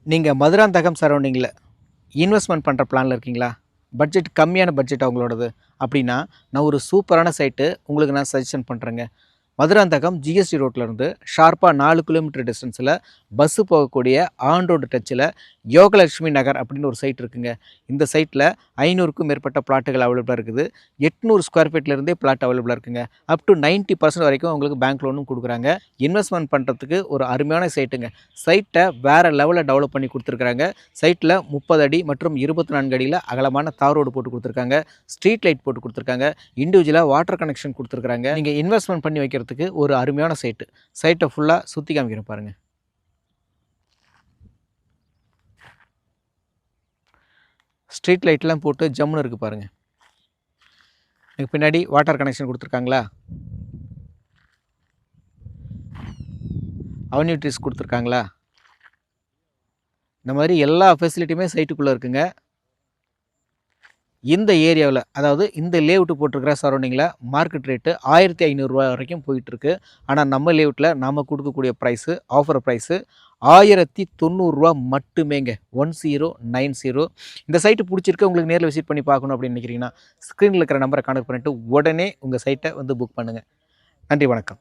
நீங்கள் மதுராந்தகம் சரௌண்டிங்கில் இன்வெஸ்ட்மெண்ட் பண்ணுற பிளானில் இருக்கீங்களா? பட்ஜெட் கம்மியான பட்ஜெட் அவங்களோடது அப்படின்னா, நான் ஒரு சூப்பரான சைட்டு உங்களுக்கு நான் சஜஷன் பண்ணுறேங்க. மதுராந்தகம் ஜிஎஸ்டி ரோட்லேருந்து ஷார்ப்பாக 4 கிலோமீட்டர் டிஸ்டன்ஸில் பஸ்ஸு போகக்கூடிய ஆன் ரோடு டச்சில் யோகலட்சுமி நகர் அப்படின்னு ஒரு சைட் இருக்குங்க. இந்த சைட்டில் 500க்கும் மேற்பட்ட பிளாட்டுகள் அவைலபிளாக இருக்குது. 800 ஸ்கொயர் ஃபீட்லேருந்தே பிளாட் அவைலபிளாக இருக்குங்க. அப் டு 90% வரைக்கும் உங்களுக்கு பேங்க் லோனும் கொடுக்குறாங்க. இன்வெஸ்ட்மெண்ட் பண்ணுறதுக்கு ஒரு அருமையான சைட்டுங்க. சைட்டை வேறு லெவலில் டெவலப் பண்ணி கொடுத்துருக்குறாங்க. சைட்டில் 30 அடி மற்றும் 24 அடியில் அகலமான தார் ரோடு போட்டு கொடுத்துருக்காங்க. ஸ்ட்ரீட் லைட் போட்டு கொடுத்துருக்காங்க. இண்டிவிஜுவலாக வாட்டர் கனெக்ஷன் கொடுத்துருக்காங்க. நீங்கள் இன்வெஸ்ட்மெண்ட் பண்ணி வைக்கிறதுக்கு ஒரு அருமையான சைட்டை ஃபுல்லாக சுற்றி காமிக்கிறேன் பாருங்கள். ஸ்ட்ரீட் லைட்லாம் போட்டு ஜம்முன்னு இருக்குது பாருங்கள். இதுக்கு பின்னாடி வாட்டர் கனெக்ஷன் கொடுத்துருக்காங்களா, அவென்யூ ட்ரீஸ் கொடுத்துருக்காங்களா, இந்த மாதிரி எல்லா ஃபெசிலிட்டியுமே சைட்டுக்குள்ளே இருக்குங்க. இந்த ஏரியாவில், அதாவது இந்த லேஅவுட்டு போட்டிருக்கிற சரௌண்டிங்கில் மார்க்கெட் ரேட்டு 1500 வரைக்கும் போயிட்டுருக்கு. ஆனால் நம்ம லேஅவுட்டில் நாம் கொடுக்கக்கூடிய ப்ரைஸு, ஆஃபர் ப்ரைஸு 1090 மட்டுமேங்க. 1090. இந்த சைட்டு பிடிச்சிருக்கு, உங்களுக்கு நேரில் விசிட் பண்ணி பார்க்கணும் அப்படின்னு நினைக்கிறீங்கன்னா, ஸ்க்ரீனில் இருக்கிற நம்பரை கான்டக்ட் பண்ணிவிட்டு உடனே உங்கள் சைட்டை வந்து புக் பண்ணுங்கள். நன்றி, வணக்கம்.